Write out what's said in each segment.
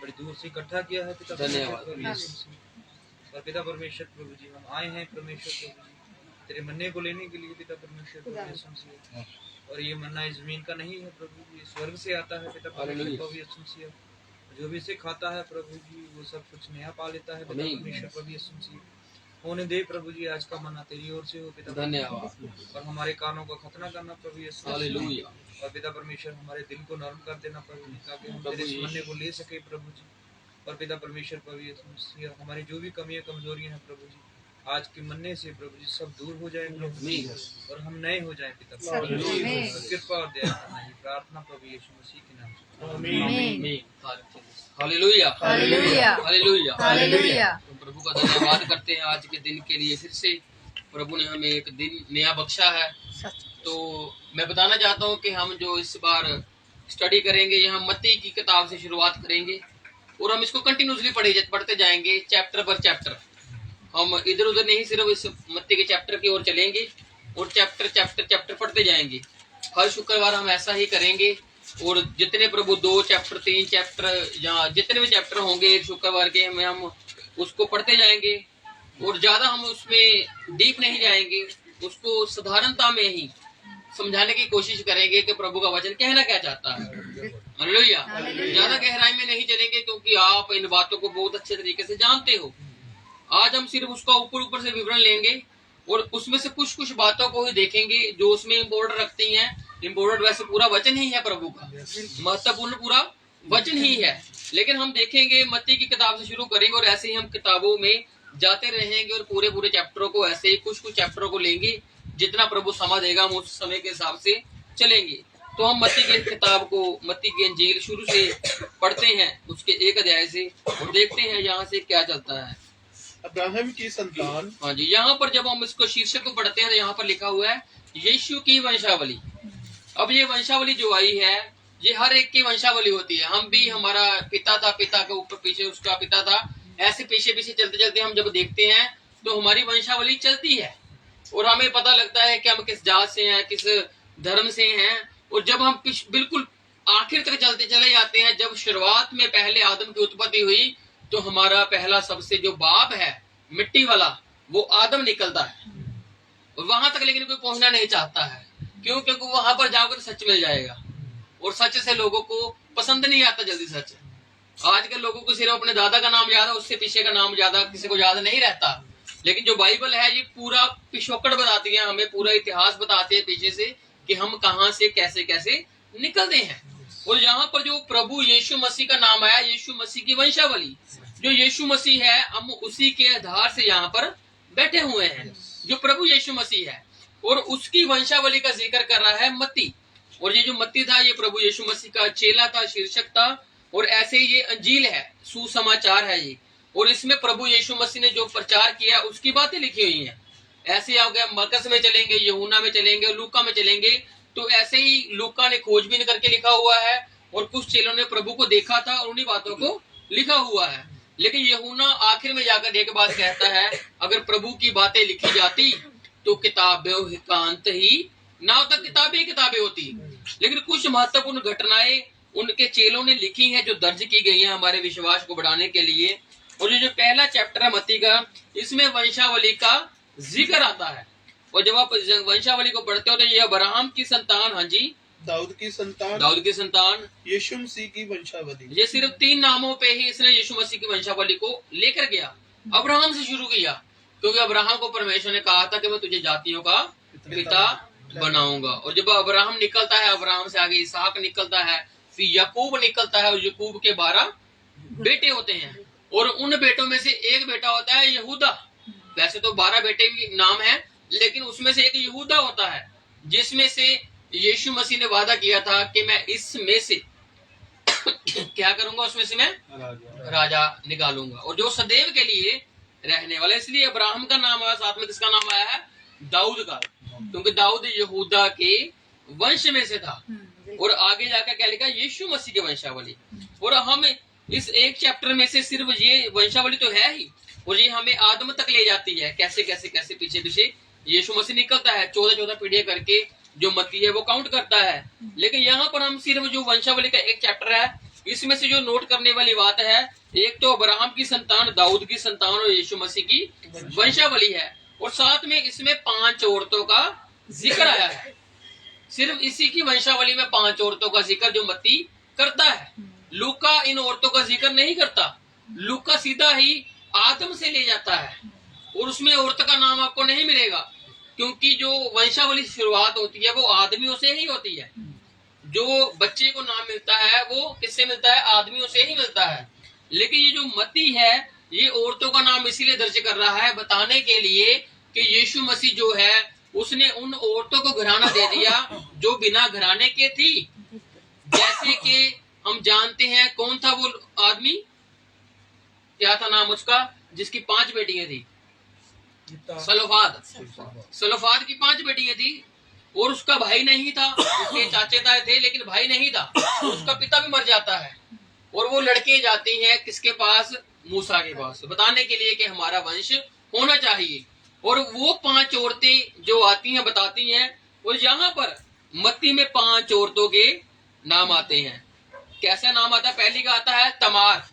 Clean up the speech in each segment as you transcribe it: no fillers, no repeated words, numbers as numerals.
बड़ी दूर से इकट्ठा किया है पिता परमेश्वर और पिता परमेश्वर प्रभु जी हम आए हैं परमेश्वर प्रभु जी तेरे मन्ने को लेने के लिए पिता परमेश्वर प्रभु। और ये मन्ना इस जमीन का नहीं है प्रभु जी, स्वर्ग से आता है पिता परमेश्वर। जो भी इसे खाता है प्रभु जी वो सब कुछ नया पा लेता है पिता परमेश्वर प्रभु। होने दे प्रभु जी आज का मन्ना तेरी ओर से हो पिता, धन्यवाद। और हमारे कानों का खतना करना प्रभु यीशु, हालेलुया। और पिता परमेश्वर हमारे दिल को नरम कर देना प्रभु जी ताकि हम तेरे इस मन्ने को ले सके प्रभु जी। और पिता परमेश्वर प्रभु यीशु हमारी जो भी कमियां कमजोरियां हैं प्रभु जी आज के मन्ने से प्रभु जी सब दूर हो जाए प्रभु जी और हम नए हो जाए पिता कृपा और दया प्रार्थना प्रभु यीशु मसीह के नाम से आमीन। Hallelujah hallelujah hallelujah hallelujah. तो प्रभु का धन्यवाद करते हैं आज के दिन के लिए। फिर से प्रभु ने हमें एक दिन नया बख्शा है। तो मैं बताना चाहता हूँ कि हम जो इस बार स्टडी करेंगे यहाँ मत्ती की किताब से शुरुआत करेंगे और हम इसको कंटिन्यूसली पढ़ते जाएंगे चैप्टर पर चैप्टर। हम इधर उधर नहीं सिर्फ इस मत्ती के चैप्टर की ओर चलेंगे और चैप्टर पढ़ते जाएंगे। हर शुक्रवार हम ऐसा ही करेंगे और जितने प्रभु 2 चैप्टर 3 चैप्टर या जितने भी चैप्टर होंगे एक शुक्रवार के हम उसको पढ़ते जाएंगे और ज्यादा हम उसमें डीप नहीं जाएंगे, उसको साधारणता में ही समझाने की कोशिश करेंगे कि प्रभु का वचन कहना क्या चाहता है। हालेलुया। ज्यादा गहराई में नहीं चलेंगे क्योंकि आप इन बातों को बहुत अच्छे तरीके से जानते हो। आज हम सिर्फ उसका ऊपर से विवरण लेंगे और उसमें से कुछ बातों को ही देखेंगे जो उसमें इम्पोर्टेंट रखती हैं। इम्पोर्टेंट वैसे पूरा वचन ही है प्रभु का, महत्वपूर्ण पूरा वचन ही है, लेकिन हम देखेंगे मत्ती की किताब से शुरू करेंगे और ऐसे ही हम किताबों में जाते रहेंगे और पूरे चैप्टरों को ऐसे ही कुछ चैप्टरों को लेंगे। जितना प्रभु समय देगा हम उस समय के हिसाब से चलेंगे। तो हम मत्ती की किताब को, मत्ती की अंजील शुरू से पढ़ते हैं उसके 1 अध्याय से और देखते हैं यहाँ से क्या चलता है। अब्राहम की संतान। हाँ जी, यहाँ पर जब हम इसको शीर्षक को पढ़ते हैं तो यहाँ पर लिखा हुआ है यीशु की वंशावली। अब ये वंशावली जो आई है ये हर एक की वंशावली होती है। हम भी, हमारा पिता था, पिता के ऊपर पीछे उसका पिता था, ऐसे पीछे चलते हम जब देखते हैं तो हमारी वंशावली चलती है और हमें पता लगता है कि हम किस जात से हैं, किस धर्म से हैं। और जब हम बिल्कुल आखिर तक चलते चले जाते हैं, जब शुरुआत में पहले आदम की उत्पत्ति हुई तो हमारा पहला सबसे जो बाप है मिट्टी वाला वो आदम निकलता है और वहां तक लेकिन कोई पहुंचना नहीं चाहता है। क्यों? क्योंकि वहां पर जाकर सच मिल जाएगा और सच से लोगों को पसंद नहीं आता जल्दी सच। आजकल लोगों को सिर्फ अपने दादा का नाम याद है, उससे पीछे का नाम ज्यादा किसी को याद नहीं रहता। लेकिन जो बाइबल है ये पूरा पिछोकड़ बताती है, हमें पूरा इतिहास बताते हैं पीछे से कि हम कहां से कैसे कैसे निकलते हैं। और यहाँ पर जो प्रभु यीशु मसीह का नाम आया, यीशु मसीह की वंशावली, जो यीशु मसीह है हम उसी के आधार से यहाँ पर बैठे हुए हैं, जो प्रभु यीशु मसीह है और उसकी वंशावली का जिक्र कर रहा है मत्ती। और ये जो मत्ती था ये प्रभु यीशु मसीह का चेला था, शीर्षक था। और ऐसे ही ये अंजील है, सुसमाचार है ये, और इसमें प्रभु यीशु मसीह ने जो प्रचार किया उसकी बातें लिखी हुई हैं। ऐसे आप मरकस में चलेंगे, यूहन्ना में चलेंगे, लूका में चलेंगे तो ऐसे ही लूका ने खोजबीन करके लिखा हुआ है और कुछ चेलों ने प्रभु को देखा था और उन्हीं बातों को लिखा हुआ है। लेकिन यूहन्ना आखिर में जाकर एक बात कहता है, अगर प्रभु की बातें लिखी जाती तो किताबों का अंत ही ना होता, किताबें होती। लेकिन कुछ महत्वपूर्ण घटनाएं उनके चेलों ने लिखी हैं जो दर्ज की गई हैं हमारे विश्वास को बढ़ाने के लिए। और जो पहला चैप्टर है मत्ती का, इसमें वंशावली का जिक्र आता है। और जब आप वंशावली को पढ़ते हो तो ये अब्राहम की संतान, हाँ जी, दाऊद की संतान, यीशु मसीह की वंशावली। ये सिर्फ 3 नामों पे ही इसने यीशु मसीह की वंशावली को लेकर गया। अब्राहम से शुरू किया क्योंकि अब्राहम को परमेश्वर ने कहा था कि मैं तुझे जातियों का पिता बनाऊंगा। और जब अब्राहम निकलता है, अब्राहम से आगे इसहाक निकलता है, फिर याकूब निकलता है और याकूब के 12 बेटे होते हैं और उन बेटों में से एक बेटा होता है यहूदा। वैसे तो 12 बेटे भी नाम है लेकिन उसमें से एक यहूदा होता है जिसमें से यीशु मसीह ने वादा किया था कि मैं इसमें से क्या करूंगा, उसमें से मैं राजा निकालूंगा और जो सदैव के लिए रहने वाला। इसलिए अब्राहम का नाम आया, साथ में किसका नाम आया है, दाऊद का, क्योंकि दाऊद यहूदा के वंश में से था। और आगे जाकर क्या लिखा, यीशु मसीह की वंशावली। और हम इस एक चैप्टर में से सिर्फ ये वंशावली तो है ही और ये हमें आदम तक ले जाती है, कैसे कैसे कैसे पीछे यीशु मसीह निकलता है, 14 पीढ़ियां करके जो मत्ती है वो काउंट करता है। लेकिन यहाँ पर हम सिर्फ जो वंशावली का एक चैप्टर है इसमें से जो नोट करने वाली बात है, एक तो अब्राहम की संतान, दाऊद की संतान और यीशु मसीह की वंशावली है, और साथ में इसमें 5 औरतों का जिक्र आया है। सिर्फ इसी की वंशावली में 5 औरतों का जिक्र जो मत्ती करता है। लूका इन औरतों का जिक्र नहीं करता। लूका सीधा ही आदम से ले जाता है, और उसमें औरत का नाम आपको नहीं मिलेगा, क्योंकि जो वंशावली शुरुआत होती है वो आदमियों से ही होती है। जो बच्चे को नाम मिलता है वो किससे मिलता है? आदमियों से ही मिलता है। लेकिन ये जो मत्ती है ये औरतों का नाम इसीलिए दर्ज कर रहा है, बताने के लिए कि यीशु मसीह जो है उसने उन औरतों को घराना दे दिया जो बिना घराने के थी। जैसे कि हम जानते हैं, कौन था वो आदमी, क्या था नाम उसका, जिसकी 5 बेटियां थी? सलोफाद। सलोफाद की 5 बेटियां थी, और उसका भाई नहीं था। उसके चाचे ताए थे लेकिन भाई नहीं था। उसका पिता भी मर जाता है, और वो लड़के जाती हैं किसके पास? मूसा के पास, बताने के लिए कि हमारा वंश होना चाहिए। और वो 5 औरतें जो आती हैं बताती हैं, और यहाँ पर मत्ती में 5 औरतों के नाम आते हैं। कैसा नाम आता है? पहली का आता है तमार,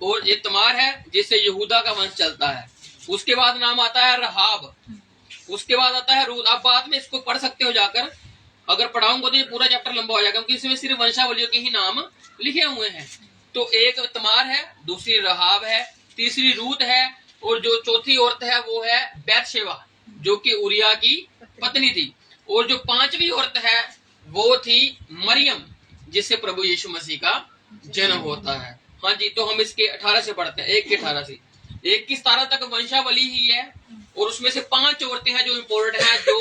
और ये तमार है जिससे यहूदा का वंश चलता है। उसके बाद नाम आता है रहाब, उसके बाद आता है रूत। आप बाद में इसको पढ़ सकते हो जाकर, अगर पढ़ाऊंगा तो ये पूरा चैप्टर लंबा हो जाएगा, क्योंकि इसमें सिर्फ वंशावलियों के ही नाम लिखे हुए हैं। तो एक तमार है, दूसरी रहाब है, तीसरी रूत है, और जो चौथी औरत है वो है बैतशेबा, जो कि उरिया की पत्नी थी। और जो 5वीं औरत है वो थी मरियम, जिससे प्रभु यीशु मसीह का जन्म होता है। हाँ जी, तो हम इसके 18 से पढ़ते हैं, 1 के 18 से। 1 की 17 तक वंशावली ही है, और उसमें से 5 औरतें हैं जो इम्पोर्टेंट हैं, जो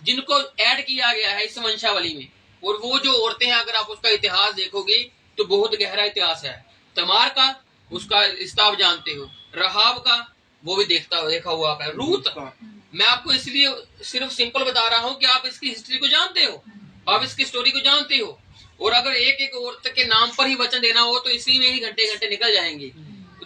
जिनको ऐड किया गया है इस वंशावली में। और वो जो औरतें हैं, अगर आप उसका इतिहास देखोगे तो बहुत गहरा इतिहास है। तमार का, उसका रिश्ता आप जानते हो। रहाब का, वो भी देखा हुआ है। रूत, मैं आपको इसलिए सिर्फ सिंपल बता रहा हूँ कि आप इसकी हिस्ट्री को जानते हो, आप इसकी स्टोरी को जानते हो। और अगर एक एक औरत के नाम पर ही वचन देना हो तो इसी में ही घंटे घंटे निकल जाएंगे।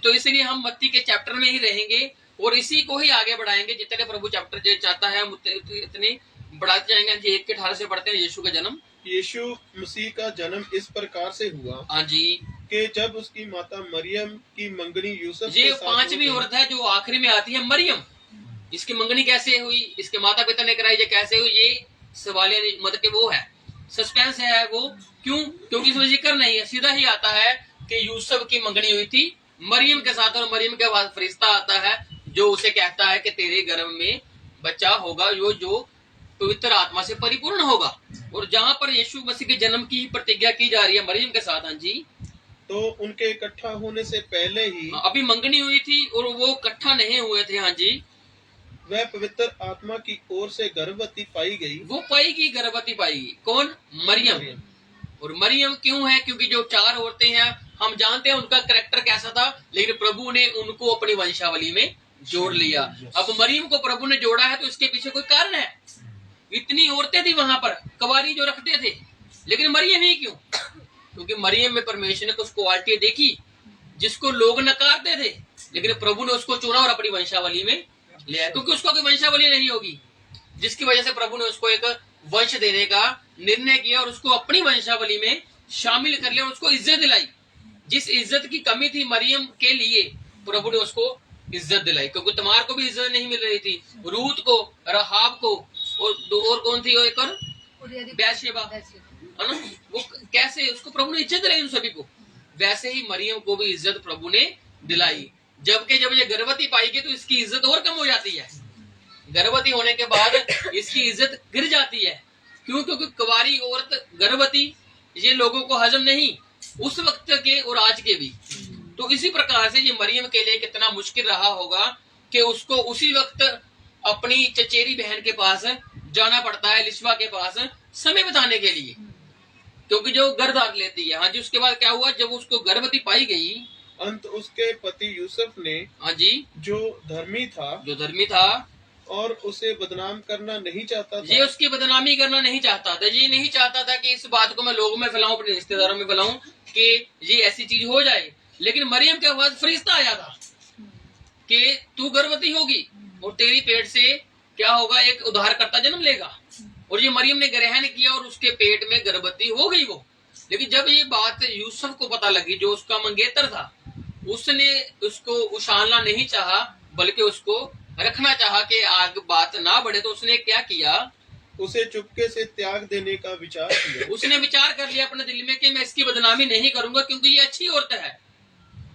तो इसलिए हम मत्ती के चैप्टर में ही रहेंगे और इसी को ही आगे बढ़ाएंगे। जितने प्रभु चैप्टर जो चाहता है हम इतने बढ़ाते जाएंगे। 1 के 18 से पढ़ते हैं। यीशु का जन्म। यीशु मसीह का जन्म इस प्रकार से हुआ, हाँ जी, कि जब उसकी माता मरियम की मंगनी यूसुफ ये के साथ 5वीं औरत है जो आखिरी में आती है, मरियम। इसकी मंगनी कैसे हुई, इसके माता पिता ने कराई, ये कैसे हुई, ये सवालिया मतलब वो है, सस्पेंस है वो। क्यों? क्योंकि इसमें जिक्र नहीं है, सीधा ही आता है कि यूसुफ की मंगनी हुई थी मरियम के साथ, और मरियम के बाद फरिश्ता आता है जो उसे कहता है कि तेरे गर्भ में बच्चा होगा जो पवित्र आत्मा से परिपूर्ण होगा। और जहाँ पर यीशु मसीह के जन्म की प्रतिज्ञा की जा रही है मरियम के साथ, हाँ जी, तो उनके इकट्ठा होने से पहले ही अभी मंगनी हुई थी और वो इकट्ठा नहीं हुए थे। हाँ जी, वह पवित्र आत्मा की ओर से गर्भवती पाई गई। वो पाई गर्भवती पाई। कौन? मरियम। और मरियम क्यों है? क्योंकि जो 4 औरतें हैं हम जानते हैं उनका कैरेक्टर कैसा था, लेकिन प्रभु ने उनको अपनी वंशावली में जोड़ लिया। अब मरियम को प्रभु ने जोड़ा है तो इसके पीछे कोई कारण है। इतनी औरतें थी वहां पर कवारी जो रखते थे, लेकिन मरियम ही क्यों? क्योंकि मरियम में परमेश्वर ने कुछ क्वालिटी देखी जिसको लोग नकारते थे, लेकिन प्रभु ने उसको चुना और अपनी वंशावली में ले आया। क्योंकि उसको कोई वंशावली नहीं होगी, जिसकी वजह से प्रभु ने उसको एक वंश देने का निर्णय किया और उसको अपनी वंशावली में शामिल कर लिया, उसको इज्जत दिलाई। जिस इज्जत की कमी थी मरियम के लिए, प्रभु ने उसको इज्जत दिलाई। क्योंकि तमार को भी इज्जत नहीं मिल रही थी, रूत को, रहाब को, और कौन थी एक और? बैतशेबा, है ना? वो कैसे उसको प्रभु ने इज्जत दिलाई उन सभी को, वैसे ही मरियम को भी इज्जत प्रभु ने दिलाई। जबकि जब ये गर्भवती पाएगी तो इसकी इज्जत और कम हो जाती है। गर्भवती होने के बाद इसकी इज्जत गिर जाती है। क्यों? क्योंकि कुंवारी औरत गर्भवती, ये लोगों को हजम नहीं, उस वक्त के और आज के भी। तो इसी प्रकार से ये मरियम के लिए कितना मुश्किल रहा होगा कि उसको उसी वक्त अपनी चचेरी बहन के पास जाना पड़ता है, लिस्बा के पास, समय बिताने के लिए, क्योंकि जो गर्भ धार लेती है। हाँ जी, उसके बाद क्या हुआ? जब उसको गर्भवती पाई गई, अंत उसके पति यूसुफ ने, हाँ जी, जो धर्मी था और उसे बदनाम करना नहीं चाहता था, ये उसकी बदनामी करना नहीं चाहता था। ये नहीं चाहता था कि इस बात को मैं लोगों में फैलाऊं, अपने रिश्तेदारों में फैलाऊं कि ये ऐसी चीज हो जाए। लेकिन मरियम के पास फरिश्ता आया था कि तू गर्भवती होगी और तेरी पेट से क्या होगा? एक उद्धारकर्ता जन्म लेगा। और ये मरियम ने ग्रहण किया और उसके पेट में गर्भवती हो गई वो। लेकिन जब ये बात यूसुफ को पता लगी, जो उसका मंगेतर था, उसने उसको उछालना नहीं चाहा, बल्कि उसको रखना चाहा कि आगे बात ना बढ़े। तो उसने क्या किया, उसे चुपके से त्याग देने का विचार किया। उसने विचार कर लिया अपने दिल में कि मैं इसकी बदनामी नहीं करूंगा, क्योंकि ये अच्छी औरत है।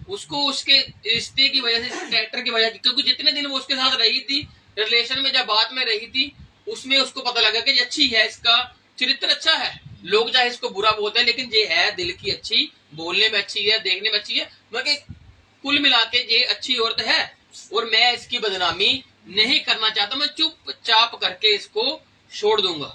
उसको उसके रिश्ते की वजह से, कैरेक्टर की वजह से, क्योंकि जितने दिन वो उसके साथ रही थी, रिलेशन में जब बात में रही थी, उसमें उसको पता लगा कि ये अच्छी है, इसका चरित्र अच्छा है। लोग चाहे इसको बुरा बोलते हैं, लेकिन ये है दिल की अच्छी, बोलने में अच्छी है, देखने में अच्छी है, मगर कुल मिला के ये अच्छी औरत है और मैं इसकी बदनामी नहीं करना चाहता, मैं चुपचाप करके इसको छोड़ दूंगा।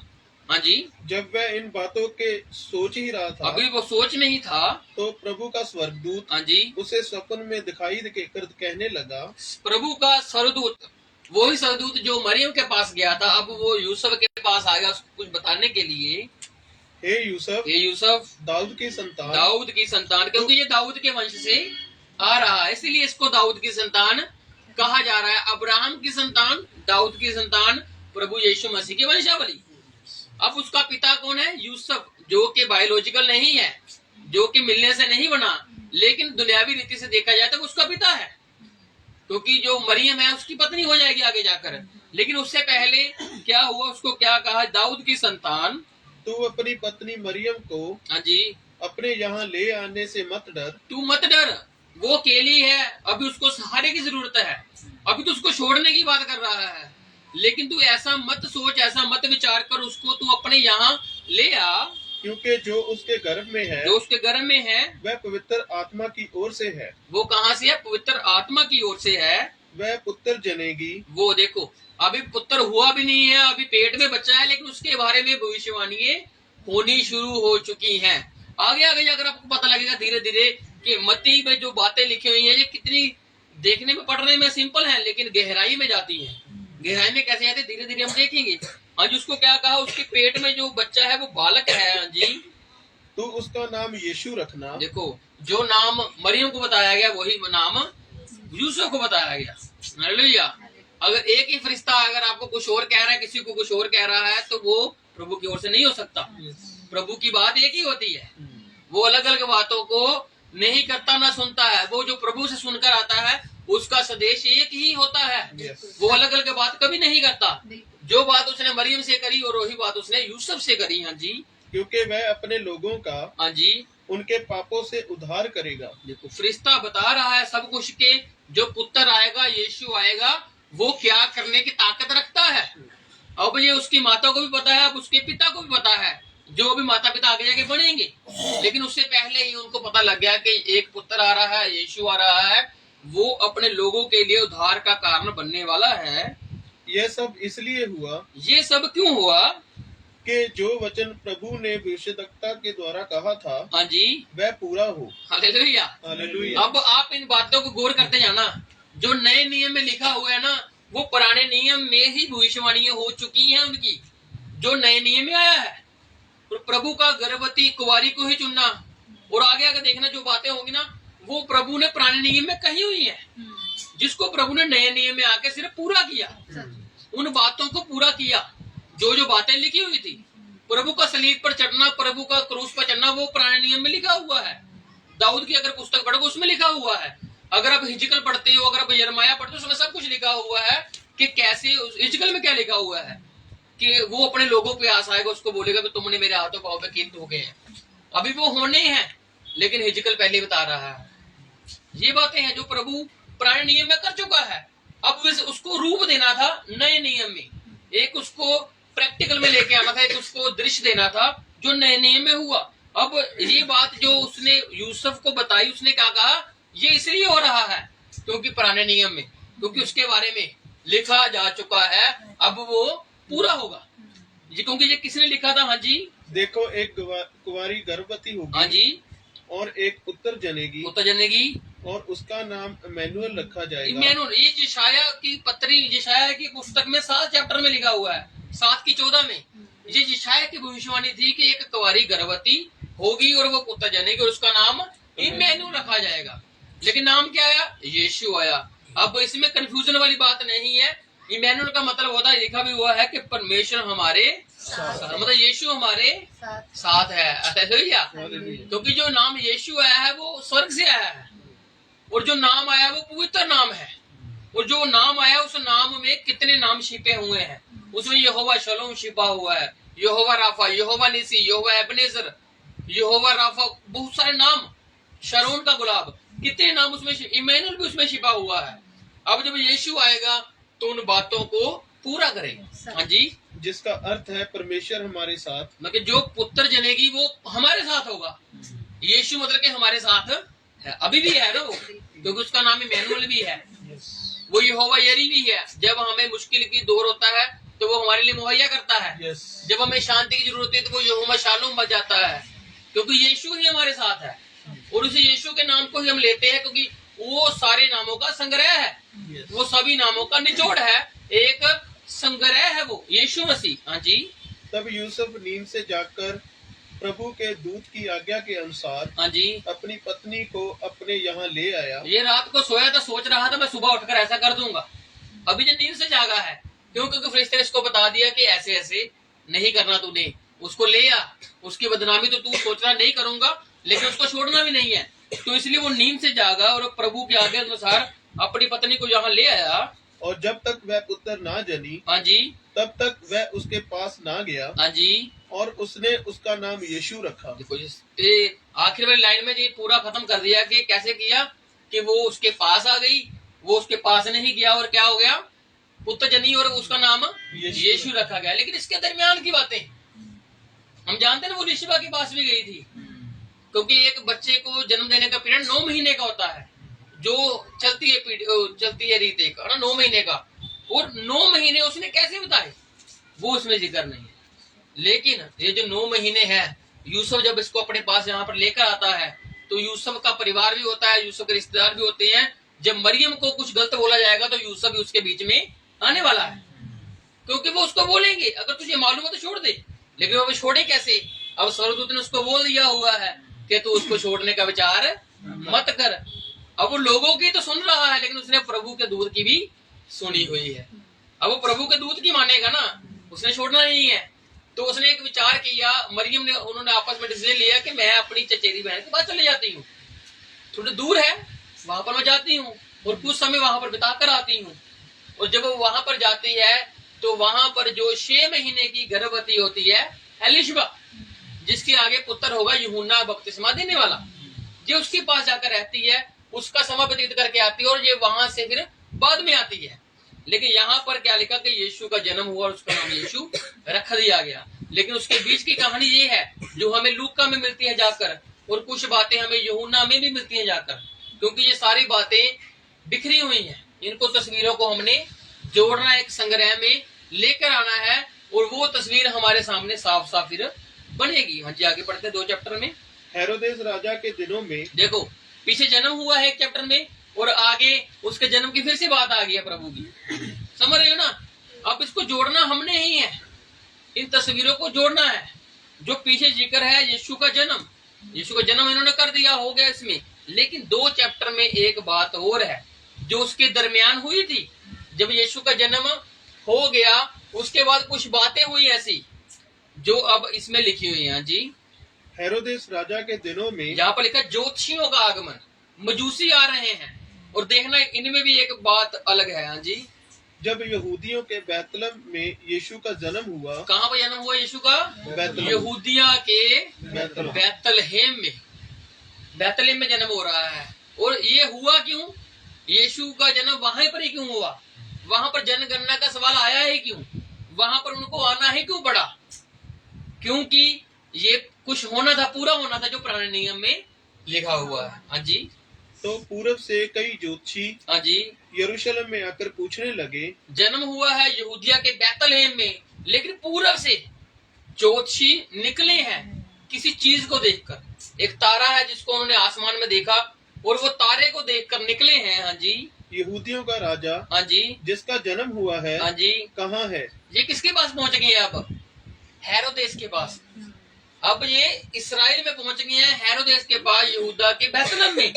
हाँ जी। जब वह इन बातों के सोच ही रहा था, अभी वो सोच में ही था, तो प्रभु का स्वर्गदूत हाँ जी, उसे स्वप्न में दिखाई देकर कहने लगा। प्रभु का स्वर्गदूत, वही स्वर्गदूत जो मरियम के पास गया था, अब वो यूसुफ के पास आ गया उसको कुछ बताने के लिए। हे यूसुफ, दाऊद की संतान, क्योंकि ये दाऊद के वंश से आ रहा है, इसलिए इसको दाऊद की संतान कहा जा रहा है। अब्राहम की संतान, दाऊद की संतान, प्रभु यीशु मसीह की वंशावली। अब उसका पिता कौन है? यूसुफ, जो कि बायोलॉजिकल नहीं है, जो कि मिलने से नहीं बना, लेकिन दुनियावी रीति से देखा जाए तो उसका पिता है, क्योंकि जो मरियम है उसकी पत्नी हो जाएगी आगे जाकर। लेकिन उससे पहले क्या हुआ, उसको क्या कहा? दाऊद की संतान, तू अपनी पत्नी मरियम को, हाँ जी, अपने यहाँ ले आने से मत डर। तू मत डर, वो अकेली है, अभी उसको सहारे की जरूरत है, अभी तो उसको छोड़ने की बात कर रहा है। लेकिन तू ऐसा मत सोच, ऐसा मत विचार कर, उसको तू अपने यहाँ ले आ, क्योंकि जो उसके गर्भ में है, वह पवित्र आत्मा की ओर से है। वो कहाँ से है? पवित्र आत्मा की ओर से है। वह पुत्र जनेगी। वो देखो, अभी पुत्र हुआ भी नहीं है, अभी पेट में बच्चा है, लेकिन उसके बारे में भविष्यवाणियां होनी शुरू हो चुकी हैं। आगे आगे जाकर आपको पता लगेगा धीरे धीरे कि मत्ती में जो बातें लिखी हुई हैं, ये कितनी देखने में, पढ़ने में सिंपल है, लेकिन गहराई में जाती है। गहराई में कैसे जाते धीरे धीरे हम देखेंगे। आज उसको क्या कहा, उसके पेट में जो बच्चा है वो बालक है। हाँ जी, तो उसका नाम यीशु रखना। देखो, जो नाम मरियम को बताया गया वही नाम यूसुफ को बताया गया। हालेलुया। अगर एक ही फरिश्ता अगर आपको कुछ और कह रहा है, किसी को कुछ और कह रहा है, तो वो प्रभु की ओर से नहीं हो सकता। प्रभु की बात एक ही होती है, वो अलग अलग बातों को नहीं करता, ना सुनता है। वो जो प्रभु से सुनकर आता है उसका संदेश एक ही होता है। वो अलग अलग बात कभी नहीं करता। जो बात उसने मरियम से करी और वही बात उसने यूसुफ से करी। हाँ जी, क्योंकि वह अपने लोगों का, हाँ जी, उनके पापों से उद्धार करेगा। देखो, फरिश्ता बता रहा है सब कुछ के जो पुत्र आएगा, यीशु आएगा, वो क्या करने की ताकत रखता है। अब ये उसकी माता को भी पता है, अब उसके पिता को भी पता है, जो भी माता पिता आगे जाके बनेंगे। लेकिन उससे पहले ही उनको पता लग गया कि एक पुत्र आ रहा है, यीशु आ रहा है, वो अपने लोगों के लिए उद्धार का कारण बनने वाला है। यह सब इसलिए हुआ, ये सब क्यों हुआ? कि जो वचन प्रभु ने भविष्यद्वक्ता के द्वारा कहा था, हाँ जी, वह पूरा हो। हालेलुया। हालेलुया। अब आप इन बातों को गौर करते जाना। जो नए नियम में लिखा हुआ है ना, वो पुराने नियम में ही भविष्यवाणियां हो चुकी हैं उनकी। जो नए नियम में आया है, तो प्रभु का गर्भवती कुंवारी को ही चुनना, और आगे आगे देखना जो बातें होंगी ना, वो प्रभु ने पुराने नियम में कही हुई है, जिसको प्रभु ने नए नियम में आके सिर्फ पूरा किया। उन बातों को पूरा किया जो जो बातें लिखी हुई थी। प्रभु का सलीब पर चढ़ना, प्रभु का क्रूस पर चढ़ना, वो पुराने नियम में लिखा हुआ है। दाऊद की अगर पुस्तक पढ़ो उसमें लिखा हुआ है। अगर आप हिजकल पढ़ते हो, अगर आप यिर्मयाह पढ़ते हो, उसमें सब कुछ लिखा हुआ है कि कैसे। हिजकल में क्या लिखा हुआ है कि वो अपने लोगों पे आस आएगा, उसको बोलेगा कि तुमने मेरे हाथों पाँव पे कील ठोके हैं। अभी वो होने हैं, लेकिन हिजकल पहले बता रहा है। ये बातें हैं जो प्रभु पुराने नियम में कर चुका है। अब उसको रूप देना था नए नियम में, एक उसको प्रैक्टिकल में लेके आना था, एक उसको दृश्य देना था जो नए नियम में हुआ। अब ये बात जो उसने यूसुफ को बताई, उसने क्या कहा, ये इसलिए हो रहा है क्योंकि पुराने नियम में, क्योंकि उसके बारे में लिखा जा चुका है, अब वो पूरा होगा। जी, क्योंकि ये किसने लिखा था? हाँ जी, देखो, एक कुंवारी गर्भवती होगी, हाँ जी, और एक पुत्र जनेगी, और उसका नाम इम्मानुएल रखा जाएगा। इम्मानुएल, ये यशायाह की पत्री, यशायाह की पुस्तक में 7 चैप्टर में लिखा हुआ है, 7 की 14 में। ये यशायाह की भविष्यवाणी थी कि एक कुंवारी गर्भवती होगी और वो पुत्र जनेगी और उसका नाम इम्मानुएल रखा जाएगा। लेकिन नाम क्या आया? यीशु आया। अब इसमें कंफ्यूजन वाली बात नहीं है। इम्मानुएल का मतलब होता है, लिखा भी हुआ है कि परमेश्वर हमारे मतलब यीशु हमारे साथ है। हालेलुया। क्योंकि जो नाम यीशु आया है वो स्वर्ग से आया है, और जो नाम आया है वो पवित्र नाम है। और जो नाम आया उस नाम में कितने नाम छिपे हुए हैं। उसमें यहोवा शलोम छिपा हुआ है, यहोवा राफा, यहोवा निसी, यहोवा एबनेजर, यहोवा राफा, बहुत सारे नाम, शरोन का गुलाब, कितने नाम उसमें, इमैनुअल भी उसमें छिपा हुआ है। अब जब यीशु आएगा तो उन बातों को पूरा करेगा। हाँ जी, जिसका अर्थ है परमेश्वर हमारे साथ। मतलब जो पुत्र जनेगी वो हमारे साथ होगा। यीशु मतलब कि हमारे साथ है, अभी भी है ना वो, क्योंकि उसका नाम इमैनुअल भी है। वो यहोवा यरी भी है। जब हमें मुश्किल की दौर होता है तो वो हमारे लिए मुहैया करता है। जब हमें शांति की जरूरत है तो वो यहोवा शालोम बन जाता है, क्योंकि यीशु ही हमारे साथ है। और उसी यीशु के नाम को ही हम लेते हैं, क्योंकि वो सारे नामों का संग्रह है। वो सभी नामों का निचोड़ है, एक संग्रह है वो यीशु मसीह। हाँ जी। तब यूसुफ नींद से जागकर प्रभु के दूत की आज्ञा के अनुसार, हाँ जी, अपनी पत्नी को अपने यहाँ ले आया। ये रात को सोया था, सोच रहा था मैं सुबह उठकर ऐसा कर दूंगा। अभी जो नींद से जागा है, क्योंकि फरिश्ते ने इसको बता दिया कि ऐसे ऐसे नहीं करना तूने, उसको ले आ, उसकी बदनामी तो तू सोच रहा नहीं करूंगा, लेकिन उसको छोड़ना भी नहीं है। तो इसलिए वो नींद से जागा और प्रभु के आज्ञा अनुसार अपनी पत्नी को यहाँ ले आया। और जब तक वह पुत्र ना जनी, हाँ जी, तब तक वह उसके पास ना गया। हाँ जी। और उसने उसका नाम यीशु रखा। देखो आखिर वाली लाइन में ये पूरा खत्म कर दिया कि कैसे किया, कि वो उसके पास आ गई, वो उसके पास नहीं गया, और क्या हो गया, पुत्र जनी, और उसका नाम यीशु रखा गया। लेकिन इसके दरमियान की बातें हम जानते हैं ना, वो ऋषिबा के पास भी गई थी, क्योंकि एक बच्चे को जन्म देने का पीरियड 9 महीने का होता है, जो चलती है रीत एक, 9 महीने का। और 9 महीने उसने कैसे बिताए वो उसमें जिक्र नहीं है। लेकिन ये जो 9 महीने हैं, यूसुफ जब इसको अपने पास यहाँ पर लेकर आता है, तो यूसुफ का परिवार भी होता है, यूसुफ के रिश्तेदार भी होते हैं। जब मरियम को कुछ गलत बोला जाएगा तो यूसुफ भी उसके बीच में आने वाला है, क्योंकि वो उसको बोलेंगे अगर तुझे मालूम है तो छोड़ दे। लेकिन वो छोड़े कैसे? अब स्वर्गदूत ने उसको बोल दिया हुआ है कि तू उसको छोड़ने का विचार मत कर। अब वो लोगों की तो सुन रहा है, लेकिन उसने प्रभु के दूत की भी सुनी हुई है। अब वो प्रभु के दूत की मानेगा ना, उसने छोड़ना नहीं है। तो उसने एक विचार किया, मरियम ने, उन्होंने आपस में डिसीजन लिया कि मैं अपनी चचेरी बहन के पास चले जाती हूँ, थोड़ी दूर है, वहां पर मैं जाती हूँ और कुछ समय वहां पर बिता कर आती हूँ। और जब वो वहां पर जाती है तो वहां पर जो 6 महीने की गर्भवती होती है एलिशबा, जिसके आगे पुत्र होगा यूहन्ना बपतिस्मा देने वाला, जो उसके पास जाकर रहती है, उसका समय व्यतीत करके आती है, और ये वहां से फिर बाद में आती है। लेकिन यहाँ पर क्या लिखा कि यीशु का जन्म हुआ और उसका नाम यीशु रख दिया गया। लेकिन उसके बीच की कहानी ये है जो हमें लूका में मिलती है जाकर, और कुछ बातें हमें यूहन्ना में भी मिलती हैं जाकर, क्योंकि ये सारी बातें बिखरी हुई हैं। इनको तस्वीरों को हमने जोड़ना, एक संग्रह में लेकर आना है, और वो तस्वीर हमारे सामने साफ साफ फिर बनेगी। हाँ जी, आगे पढ़ते 2 चैप्टर में। हेरोदेस राजा के दिनों में, देखो पीछे जन्म हुआ है एक चैप्टर में, और आगे उसके जन्म की फिर से बात आ गई है प्रभु की। समझ रहे हो ना? अब इसको जोड़ना हमने ही है, इन तस्वीरों को जोड़ना है। जो पीछे जिक्र है यीशु का जन्म, यीशु का जन्म इन्होंने कर दिया, हो गया इसमें। लेकिन 2 चैप्टर में एक बात और है जो उसके दरमियान हुई थी। जब यीशु का जन्म हो गया उसके बाद कुछ बातें हुई ऐसी जो अब इसमें लिखी हुई है। जी, हेरोदेस राजा के दिनों में, यहाँ पर लिखा ज्योतिषियों का आगमन, मजूसी आ रहे हैं। और देखना इनमें भी एक बात अलग है। हाँ जी, जब यहूदियों के बैतलहम में यीशु का जन्म हुआ। कहाँ पर जन्म हुआ यीशु का? यहूदिया के बैतलहम में, बैतलहम में जन्म हो रहा है। और ये हुआ क्यों? यीशु का जन्म वहां पर ही क्यों हुआ? वहां पर जनगणना का सवाल आया है क्यों? वहां पर उनको आना है क्यों पड़ा? क्योंकि ये कुछ होना था, पूरा होना था जो पुराने नियम में लिखा हुआ है। हाँ जी, तो पूरब से कई ज्योतिषी, हाँ जी, यरूशलेम में आकर पूछने लगे। जन्म हुआ है यहूदिया के बैतलहम में, लेकिन पूरब से ज्योतिषी निकले हैं किसी चीज को देखकर। एक तारा है जिसको उन्होंने आसमान में देखा, और वो तारे को देखकर निकले हैं। हाँ जी, यहूदियों का राजा, हाँ जी, जिसका जन्म हुआ है, हाँ जी, कहाँ है? ये किसके पास पहुंच गए हैं? अब हेरोदेस के पास। अब ये इस्राएल में पहुंच गए हैं, हेरोदेस के पास, यहूदा के बैतलहम में।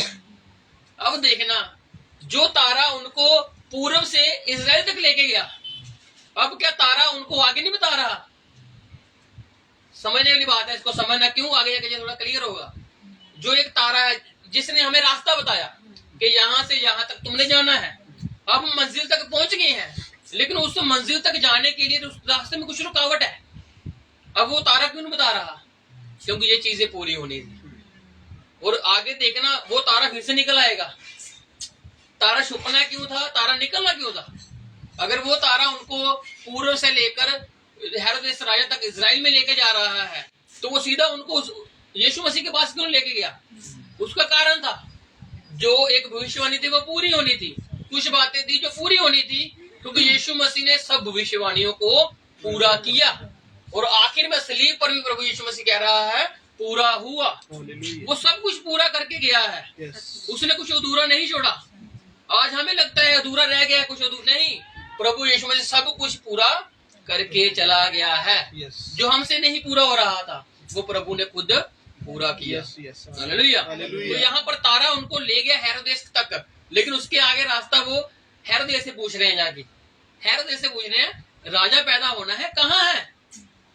अब देखना, जो तारा उनको पूर्व से इस्राएल तक लेके गया, अब क्या तारा उनको आगे नहीं बता रहा? समझने वाली बात है, इसको समझना क्यों, आगे जाके थोड़ा क्लियर होगा। जो एक तारा है जिसने हमें रास्ता बताया कि यहाँ से यहाँ तक तुमने जाना है, अब हम मंजिल तक पहुंच गए हैं, लेकिन उस मंजिल तक जाने के लिए उस रास्ते में कुछ रुकावट है। अब वो तारा क्यों नहीं बता रहा? क्योंकि ये चीजें पूरी होनी थी। और आगे देखना, वो तारा फिर से निकल आएगा। तारा छुपना क्यों था, तारा निकलना क्यों था? अगर वो तारा उनको पूर्व से लेकर हेरोदेस राजा तक इजराइल में लेके जा रहा है, तो वो सीधा उनको यीशु मसीह के पास क्यों लेके गया? उसका कारण था, जो एक भविष्यवाणी थी वो पूरी होनी थी। कुछ बातें थी जो पूरी होनी थी, क्योंकि यीशु मसीह ने सब भविष्यवाणियों को पूरा किया। और आखिर में सलीब पर भी प्रभु यीशु मसीह कह रहा है पूरा हुआ। वो सब कुछ पूरा करके गया है। उसने कुछ अधूरा नहीं छोड़ा। आज हमें लगता है अधूरा रह गया, कुछ अधूरा नहीं। प्रभु यीशु मसीह सब कुछ पूरा करके चला गया है। जो हमसे नहीं पूरा हो रहा था वो प्रभु ने खुद पूरा किया। हालेलुया। तो यहाँ पर तारा उनको ले गया हेरोदेस तक, लेकिन उसके आगे रास्ता वो हेरोदेस से पूछ रहे हैं। जाके हेरोदेस से पूछ रहे हैं राजा पैदा होना है, कहाँ है?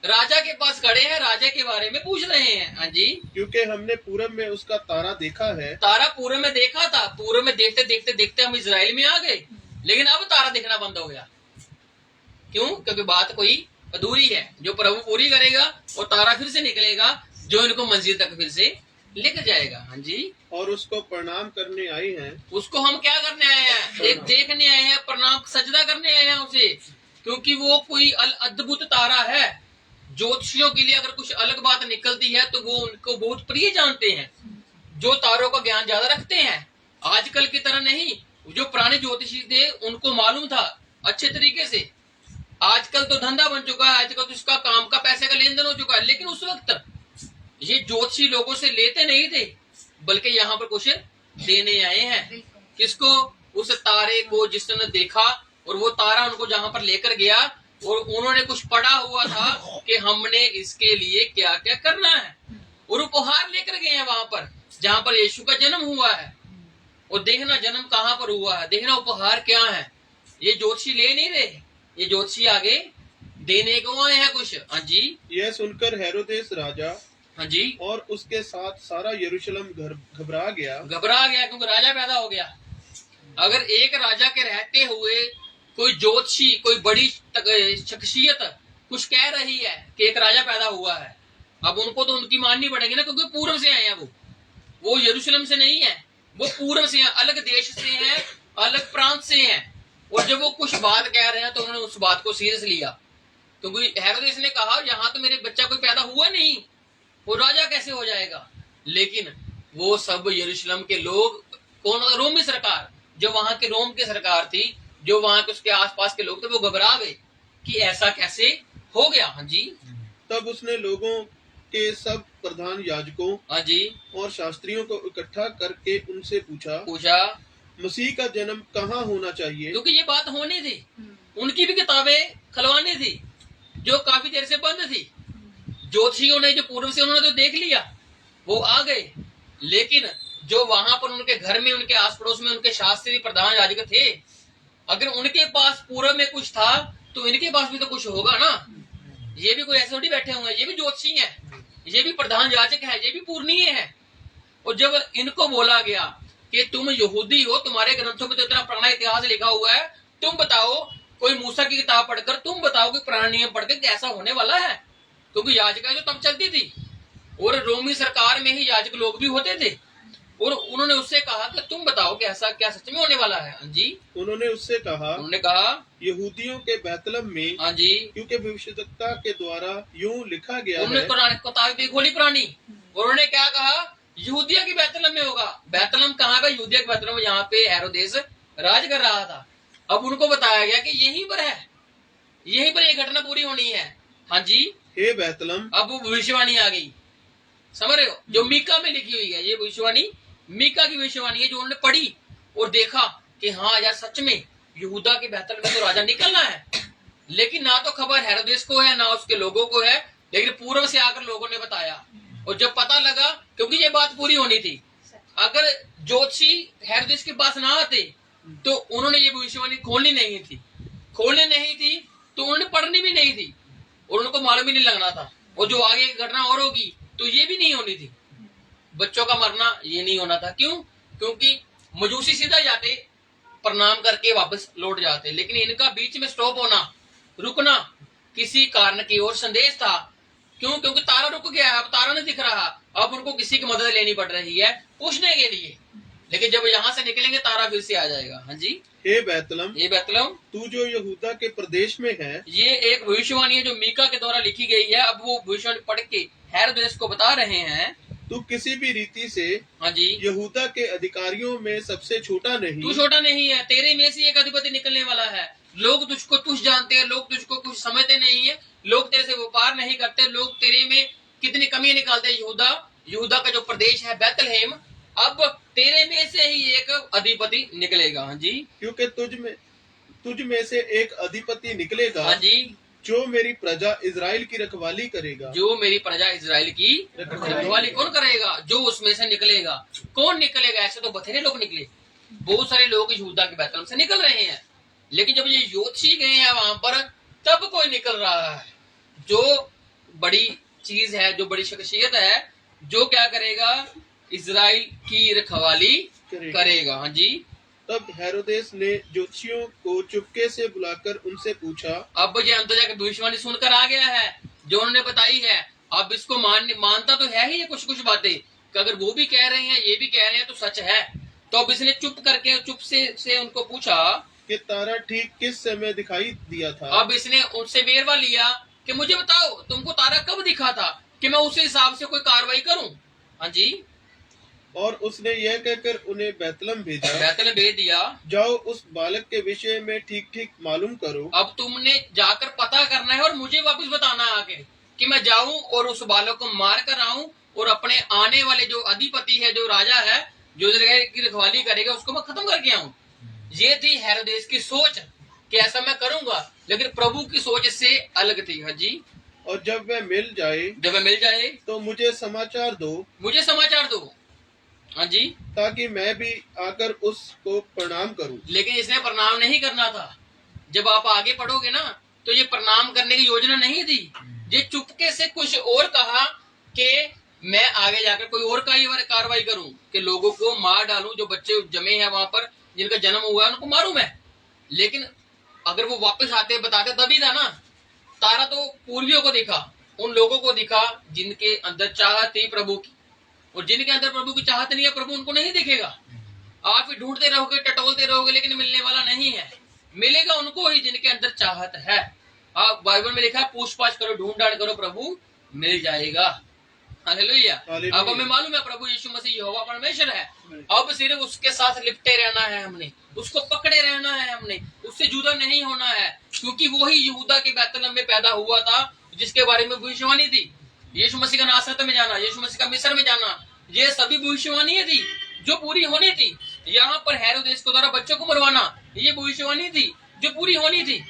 राजा के पास खड़े हैं, राजा के बारे में पूछ रहे हैं। हाँ जी, क्योंकि हमने पूरब में उसका तारा देखा है। तारा पूरब में देखा था। पूरब में देखते देखते देखते हम इजराइल में आ गए, लेकिन अब तारा दिखना बंद हो गया। क्यों? क्योंकि बात कोई अधूरी है जो प्रभु पूरी करेगा, और तारा फिर से निकलेगा जो इनको मंजिल तक फिर से लेकर जाएगा। हाँ जी, और उसको प्रणाम करने आए हैं। उसको हम क्या करने आए हैं? एक देखने आए हैं, प्रणाम सजदा करने आए हैं उसे, क्योंकि वो कोई अद्भुत तारा है। ज्योतिषियों के लिए अगर कुछ अलग बात निकलती है तो वो उनको बहुत प्रिय जानते हैं, जो तारों का ज्ञान ज्यादा रखते हैं। आजकल की तरह नहीं, जो पुराने ज्योतिषी थे उनको मालूम था अच्छे तरीके से। आजकल तो धंधा बन चुका है, आजकल तो इसका काम का पैसे का लेन देन हो चुका है, लेकिन उस वक्त ये ज्योतिषी लोगों से लेते नहीं थे, बल्कि यहाँ पर कुछ देने आए हैं। किसको? उस तारे को जिसने देखा, और वो तारा उनको जहाँ पर लेकर गया, और उन्होंने कुछ पढ़ा हुआ था कि हमने इसके लिए क्या क्या करना है, और उपहार लेकर गए हैं वहां पर जहाँ पर यीशु का जन्म हुआ है। और देखना जन्म कहाँ पर हुआ है, देखना उपहार क्या है। ये ज्योतिषी ले नहीं रहे, ये ज्योतिषी आगे देने को आए हैं कुछ। हाँ जी, यह सुनकर हेरोदेस राजा, हाँ जी, और उसके साथ सारा यरूशलेम घबरा गया, क्योंकि राजा पैदा हो गया। अगर एक राजा के रहते हुए कोई ज्योतिषी, कोई बड़ी शख्सियत कुछ कह रही है कि एक राजा पैदा हुआ है, अब उनको तो उनकी माननी पड़ेगी ना, क्योंकि पूर्व से आए हैं। वो यरूशलेम से नहीं है, वो पूर्व से है, अलग देश से है, अलग प्रांत से है। और जब वो कुछ बात कह रहे हैं तो उन्होंने उस बात को सीरियस लिया, क्योंकि हेरोदेस ने कहा यहाँ तो मेरे बच्चा कोई पैदा हुआ नहीं, वो राजा कैसे हो जाएगा। लेकिन वो सब यरूशलेम के लोग, कौन? रोमी सरकार, जो वहां के रोम की सरकार थी, जो वहां के उसके आसपास के लोग थे, वो घबरा गए कि ऐसा कैसे हो गया। हाँ जी, तब उसने लोगों के सब प्रधान याजकों, हाँ जी, और शास्त्रियों को इकट्ठा करके उनसे पूछा मसीह का जन्म कहाँ होना चाहिए। क्योंकि ये बात होनी थी, उनकी भी किताबें खलवानी थी जो काफी देर से बंद थी। ज्योतिषियों ने जो पूर्व से, उन्होंने तो देख लिया, वो आ गए, लेकिन जो वहां पर उनके घर में, उनके आस पड़ोस में उनके शास्त्री प्रधान याजक थे, अगर उनके पास पूर्व में कुछ था तो इनके पास भी तो कुछ होगा ना। ये भी कोई ऐसे थोड़ी बैठे हुए हैं, ये भी ज्योतिषी हैं, ये भी प्रधान याजक है, ये भी पूर्णीय है। और जब इनको बोला गया कि तुम यहूदी हो, तुम्हारे ग्रंथों में तो इतना पुराना इतिहास लिखा हुआ है, तुम बताओ, कोई मूसा की किताब पढ़कर तुम बताओ कि पुराना नियम पढ़कर कैसा होने वाला है। क्योंकि याजका जो तब चलती थी, और रोमी सरकार में ही याजक लोग भी होते थे, और उन्होंने उससे कहा कि तुम बताओ कि ऐसा क्या सच में होने वाला है। हाँ जी, उन्होंने उससे कहा, उन्होंने कहा यहूदियों के बैतलहम में, हाँ जी, क्योंकि भविष्यद्वक्ता के द्वारा यूं लिखा गया उन्होंने है। कुरान किताब भी खोली पुरानी, उन्होंने क्या कहा? यहूदिया की बैतलहम में होगा। बैतलहम कहाँ का? यहूदिया की बैतलहम, यहाँ पे हेरोदेस राज कर रहा था। अब उनको बताया गया कि यहीं पर है, यहीं पर ये घटना पूरी होनी है। हाँ जी, हे बैतलहम, अब वो भविष्यवाणी आ गई, समझ रहे हो, जो मीका में लिखी हुई है। ये भविष्यवाणी मीका की भविष्यवाणी है, जो उन्होंने पढ़ी और देखा कि हाँ यार सच में यहूदा के बैतलहम में तो राजा निकलना है। लेकिन ना तो खबर हेरोदेस को है, ना उसके लोगों को है, लेकिन पूर्व से आकर लोगों ने बताया। और जब पता लगा, क्योंकि ये बात पूरी होनी थी, अगर ज्योतिषी हेरोदेस के पास ना आते तो उन्होंने ये भविष्यवाणी खोलनी नहीं थी, तो उन्होंने पढ़नी भी नहीं थी, और उनको मालूम ही नहीं लगना था और जो आगे की घटना और होगी तो ये भी नहीं होनी थी, बच्चों का मरना ये नहीं होना था। क्यों? क्योंकि मजूसी सीधा जाते, प्रणाम करके वापस लौट जाते, लेकिन इनका बीच में स्टॉप होना, रुकना किसी कारण की ओर संदेश था। क्यों? क्योंकि तारा रुक गया, अब तारा नहीं दिख रहा, अब उनको किसी की मदद लेनी पड़ रही है पूछने के लिए, लेकिन जब यहाँ से निकलेंगे तारा फिर से आ जाएगा। हाँ जी। हे बैतलम, ये बैतलम, तू जो यहूदा के प्रदेश में है, ये एक भविष्यवाणी है जो मीका के द्वारा लिखी गई है। अब वो भविष्यवाणी पढ़ के हेरोदेस को बता रहे हैं, तू किसी भी रीति से हाँ जी, यहूदा के अधिकारियों में सबसे छोटा नहीं, तू छोटा नहीं है, तेरे में से एक अधिपति निकलने वाला है। लोग तुझको तुच्छ जानते हैं, लोग तुझको कुछ समझते नहीं है, लोग तेरे से व्यापार नहीं करते, लोग तेरे में कितनी कमी निकालते हैं। यहूदा का जो प्रदेश है बैतलहम, अब तेरे में से ही एक अधिपति निकलेगा। हाँ जी, क्योंकि तुझ में से एक अधिपति निकलेगा, हाँ जी, जो मेरी प्रजा इजराइल की रखवाली करेगा। जो मेरी प्रजा इजराइल की रखवाली कौन करेगा? जो उसमें से निकलेगा। कौन निकलेगा? ऐसे तो बथेरे लोग निकले, बहुत सारे लोग यहूदा के बैतलहम से निकल रहे हैं, लेकिन जब ये योद्धा गए हैं वहां पर, तब कोई निकल रहा है जो बड़ी चीज है, जो बड़ी शख्सियत है, जो क्या करेगा? इजराइल की रखवाली करेगा। हाँ जी। तब हेरोदेस ने ज्योतिषियों को चुपके से बुलाकर उनसे पूछा। अब ये अंतजा की भविष्यवाणी सुनकर आ गया है जो उन्होंने बताई है। अब इसको मानता तो है ही ये कुछ बातें, कि अगर वो भी कह रहे हैं ये भी कह रहे हैं तो सच है। तो अब इसने चुप से उनको पूछा कि तारा ठीक किस समय दिखाई दिया था। अब इसने उनसे वेरवा लिया कि मुझे बताओ तुमको तारा कब दिखा था, कि मैं उस हिसाब से कोई कार्रवाई करूं। हाँ जी। और उसने यह कहकर उन्हें बैतलहम भेज दिया, जाओ उस बालक के विषय में ठीक मालूम करो। अब तुमने जाकर पता करना है और मुझे वापस बताना है आके, कि मैं जाऊं और उस बालक को मार कर आऊं और अपने आने वाले जो अधिपति है, जो राजा है, जो जगह की रखवाली करेगा, उसको मैं खत्म करके आऊं। ये थी हेरोदेस की सोच कि ऐसा मैं करूंगा, लेकिन प्रभु की सोच इससे अलग थी। हाँ जी। और जब वह मिल जाए तो मुझे समाचार दो। हाँ जी। ताकि मैं भी आकर उसको प्रणाम करूं। लेकिन इसने प्रणाम नहीं करना था। जब आप आगे पढ़ोगे ना, तो ये प्रणाम करने की योजना नहीं थी। ये चुपके से कुछ और कहा कि मैं आगे जाकर कोई और कार्रवाई करूं, कि लोगों को मार डालूं, जो बच्चे जमे हैं वहां पर, जिनका जन्म हुआ है, उनको मारूं मैं। लेकिन अगर वो वापस आते बताते तभी था ना। तारा तो पूर्वियों को दिखा, उन लोगों को दिखा जिनके अंदर चाहत थी प्रभु की, और जिनके अंदर प्रभु की चाहत नहीं है, प्रभु उनको नहीं दिखेगा। आप भी ढूंढते रहोगे, टटोलते रहोगे, लेकिन मिलने वाला नहीं है। मिलेगा उनको ही जिनके अंदर चाहत है। आप बाइबल में लिखा है, पूछ पाछ करो, ढूंढ ढांड करो, प्रभु मिल जाएगा। हालेलुया। अब हमें मालूम है प्रभु यीशु मसीह यहोवा परमेश्वर है। अब सिर्फ उसके साथ लिपटे रहना है हमने, उसको पकड़े रहना है हमने, उससे जुदा नहीं होना है, क्योंकि वो ही यहूदा के बैतलहम में पैदा हुआ था, जिसके बारे में भविष्यवाणी थी। यीशु मसीह का नासरत में जाना, यीशु मसीह का मिस्र में जाना, ये सभी भविष्यवाणी थी जो पूरी होनी थी। यहाँ पर हेरोदेस के द्वारा बच्चों को मरवाना, ये भविष्यवाणी थी जो पूरी होनी थी।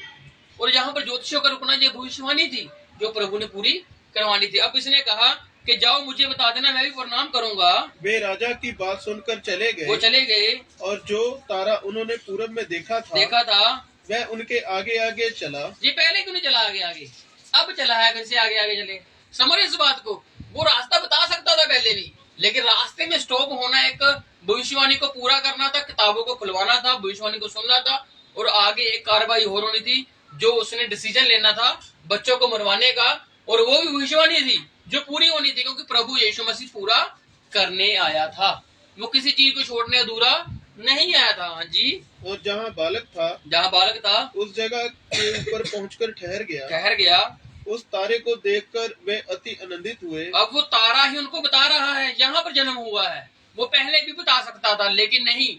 और यहाँ पर ज्योतिषियों का रुकना, ये भविष्यवाणी थी जो प्रभु ने पूरी करवानी थी। अब इसने कहा कि जाओ मुझे बता देना, मैं भी प्रणाम करूंगा। वे राजा की बात सुनकर चले गए। और जो तारा उन्होंने पूरब में देखा था वह उनके आगे आगे चला। ये पहले क्यों नहीं चला आगे? अब चला है, फिर से आगे चले। समझ इस बात को। वो रास्ता बता सकता था पहले भी, लेकिन रास्ते में स्टॉप होना, एक भविष्यवाणी को पूरा करना था, किताबों को खुलवाना था, भविष्यवाणी को सुनना था, और आगे एक कार्रवाई और होनी थी, जो उसने डिसीजन लेना था बच्चों को मरवाने का, और वो भी भविष्यवाणी थी जो पूरी होनी थी, क्योंकि प्रभु यीशु मसीह पूरा करने आया था। वो किसी चीज को छोड़ने अधूरा नहीं आया था। हाँ जी। और जहाँ बालक था उस जगह के ऊपर पहुंचकर ठहर गया। उस तारे को देखकर वे अति आनंदित हुए। अब वो तारा ही उनको बता रहा है यहाँ पर जन्म हुआ है। वो पहले भी बता सकता था, लेकिन नहीं,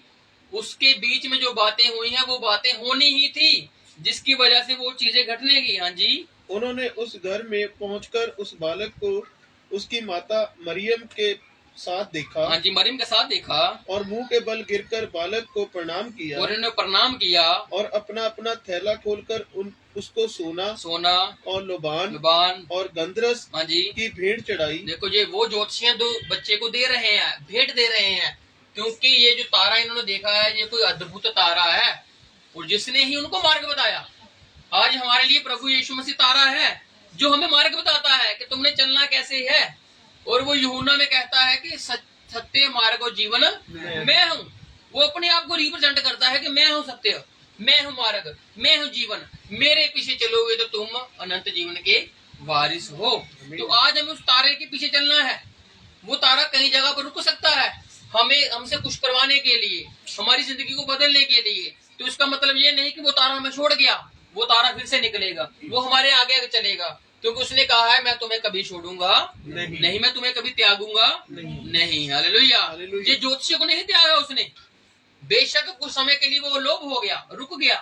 उसके बीच में जो बातें हुई हैं वो बातें होनी ही थी, जिसकी वजह से वो चीजें घटने की। हाँ जी। उन्होंने उस घर में पहुंचकर उस बालक को उसकी माता मरियम के साथ देखा। हाँ जी, मरियम के साथ देखा, और मुंह के बल गिरकर बालक को प्रणाम किया। और उन्होंने प्रणाम किया, और अपना अपना थैला खोलकर उसको सोना और लुबान और गंधरस हाँ जी की भेंट चढ़ाई। देखो, ये वो ज्योतिषियां दो बच्चे को दे रहे हैं, भेंट दे रहे हैं, क्योंकि ये जो तारा इन्होंने देखा है ये कोई अद्भुत तारा है, और जिसने ही उनको मार्ग बताया। आज हमारे लिए प्रभु यीशु मसीह तारा है, जो हमें मार्ग बताता है कि तुमने चलना कैसे है। और वो यूहन्ना में कहता है कि सत्य, मार्ग और जीवन मैं हूँ। वो अपने आप को रिप्रेजेंट करता है कि मैं हूँ सत्य, मैं हूँ मार्ग, मैं हूँ जीवन, मेरे पीछे चलोगे तो तुम अनंत जीवन के वारिस हो। तो आज हमें उस तारे के पीछे चलना है। वो तारा कई जगह पर रुक सकता है, हमें हमसे कुछ करवाने के लिए, हमारी जिंदगी को बदलने के लिए। तो इसका मतलब ये नहीं कि वो तारा हमें छोड़ गया, वो तारा फिर से निकलेगा, वो हमारे आगे आगे चलेगा, क्योंकि उसने कहा है मैं तुम्हें कभी छोड़ूंगा नहीं, मैं तुम्हें कभी त्यागूंगा नहीं। हालेलुया। ये ज्योतिषी को नहीं त्यागा उसने। बेशक कुछ समय के लिए वो लोभ हो गया, रुक गया।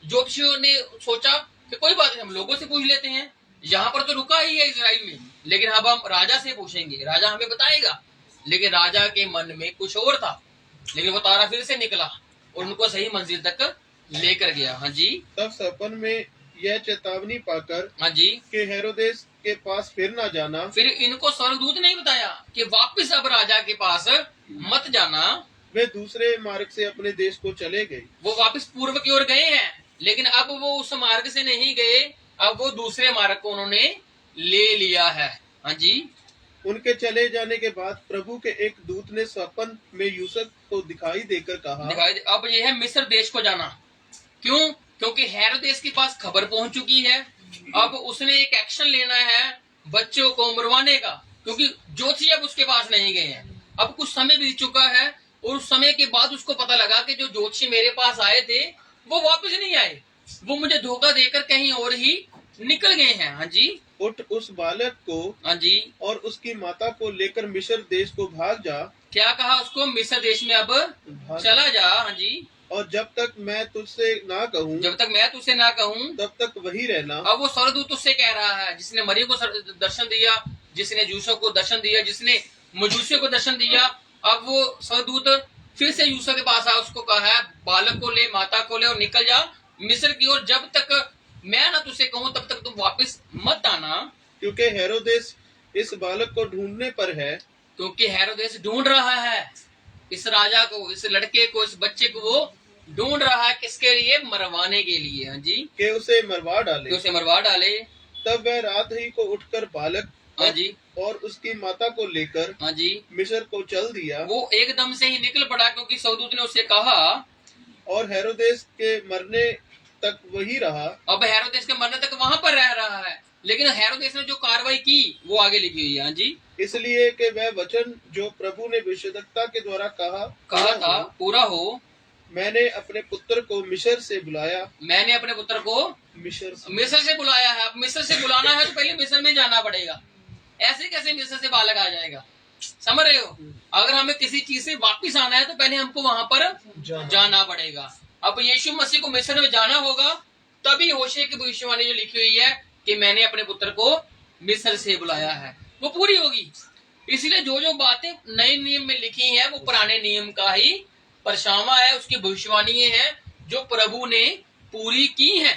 ज्योतिषियों ने सोचा कि कोई बात नहीं, हम लोगों से पूछ लेते हैं, यहाँ पर तो रुका ही है इजराइल में, लेकिन अब हम राजा से पूछेंगे, राजा हमें बताएगा। लेकिन राजा के मन में कुछ और था, लेकिन वो तारा फिर से निकला और उनको सही मंजिल तक लेकर गया। हाँ जी। तब सपन में यह चेतावनी पाकर, हाँ जी, कि हेरोदेस के पास फिर न जाना। फिर इनको स्वर्गदूत नहीं बताया कि वापस अब राजा के पास मत जाना। वे दूसरे मार्ग से अपने देश को चले गए। वो वापस पूर्व की ओर गए हैं, लेकिन अब वो उस मार्ग से नहीं गए, अब वो दूसरे मार्ग को उन्होंने ले लिया है। हाँ जी। उनके चले जाने के बाद प्रभु के एक दूत ने स्वप्न में यूसुफ को दिखाई देकर कहा, अब ये है मिस्र देश को जाना। क्यों? क्योंकि हेरोदेस के पास खबर पहुंच चुकी है। अब उसने एक एक्शन लेना है बच्चों को मरवाने का, क्योंकि ज्योतिषी अब उसके पास नहीं गए हैं। अब कुछ समय बीत चुका है और उस समय के बाद उसको पता लगा कि जो ज्योतिषी मेरे पास आए थे वो वापस नहीं आए, वो मुझे धोखा देकर कहीं और ही निकल गए हैं। हाँ जी। उठ उस बालक को, हाँ जी, और उसकी माता को लेकर मिस्र देश को भाग जा। क्या कहा उसको? मिस्र देश में अब चला जा। हाँ जी। और जब तक मैं तुझसे ना कहूँ, जब तक मैं तुझसे ना कहूँ तब तक वही रहना। अब वो स्वर्गदूत उससे कह रहा है, जिसने मरियम को दर्शन दिया, जिसने यूसुफ को दर्शन दिया, जिसने मजूसियों को दर्शन दिया। अब वो स्वर्गदूत फिर से यूसुफ के पास आया, उसको कहा है बालक को ले, माता को ले और निकल जा मिस्र की ओर। जब तक मैं ना तुझसे कहूँ तब तक तुम वापस मत आना, क्योंकि हेरोदेस इस बालक को ढूंढने पर है। क्योंकि हेरोदेस ढूंढ रहा है इस राजा को, इस लड़के को, इस बच्चे को वो ढूंढ रहा है। किसके लिए? मरवाने के लिए। हाँ जी, कि उसे मरवा डाले। उसे मरवा डाले। तब वह रात ही को उठकर बालक, हाँ जी, और उसकी माता को लेकर, हाँ जी, मिस्र को चल दिया। वो एकदम से ही निकल पड़ा, क्योंकि स्वर्गदूत ने उससे कहा। और हेरोदेस के मरने तक वही रहा। अब हेरोदेस के मरने तक वहाँ पर रह रहा है, लेकिन हेरोदेस ने जो कार्रवाई की वो आगे लिखी हुई है। हाँ जी। इसलिए कि वह वचन जो प्रभु ने भविष्यद्वक्ता के द्वारा कहा था पूरा हो। मैंने अपने पुत्र को मिस्र से बुलाया। मैंने अपने पुत्र को मिस्र से बुलाया है। अब मिस्र से बुलाना है तो पहले मिस्र में जाना पड़ेगा। ऐसे कैसे मिस्र से बालक आ जाएगा? समझ रहे हो? अगर हमें किसी चीज से वापिस आना है तो पहले हमको वहां पर जाना पड़ेगा। अब यीशु मसीह को मिस्र में जाना होगा, तभी होशे की भविष्यवाणी जो लिखी हुई है कि मैंने अपने पुत्र को मिस्र से बुलाया है, वो पूरी होगी। इसलिए जो जो बातें नए नियम में लिखी हैं वो पुराने नियम का ही परछावा है, उसकी भविष्यवाणी है जो प्रभु ने पूरी की है।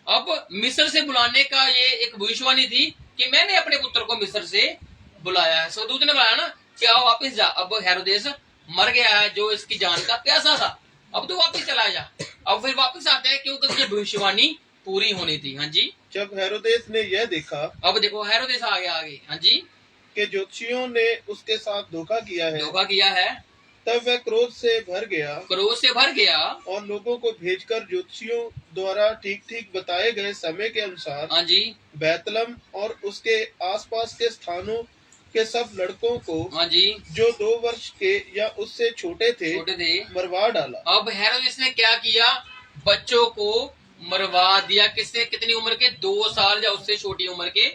अब मिस्र से बुलाने का ये एक भविष्यवाणी थी कि मैंने अपने पुत्र को मिस्र से बुलाया है। स्वर्गदूत ने बुलाया ना कि आओ वापिस जा। अब हेरोदेस मर गया है जो इसकी जान का प्यासा था, अब तो वापिस चला जा। अब फिर वापिस आते हैं क्योंकि ये भविष्यवाणी पूरी होनी थी। हाँ जी। जब हेरोदेस ने यह देखा, अब देखो हेरोदेस आ गया आगे। हाँ जी। कि ज्योतिषियों ने उसके साथ धोखा किया है, तब वह क्रोध से भर गया और लोगों को भेजकर ज्योतिषियों द्वारा ठीक ठीक बताए गए समय के अनुसार, हाँ जी, बैतलम और उसके आसपास के स्थानों के सब लड़कों को, हाँ जी, जो 2 वर्ष के या उससे छोटे थे मरवा डाला। अब हेरोदेस ने क्या किया? बच्चों को मरवा दिया। किससे? कितनी उम्र के? 2 साल या उससे छोटी उम्र के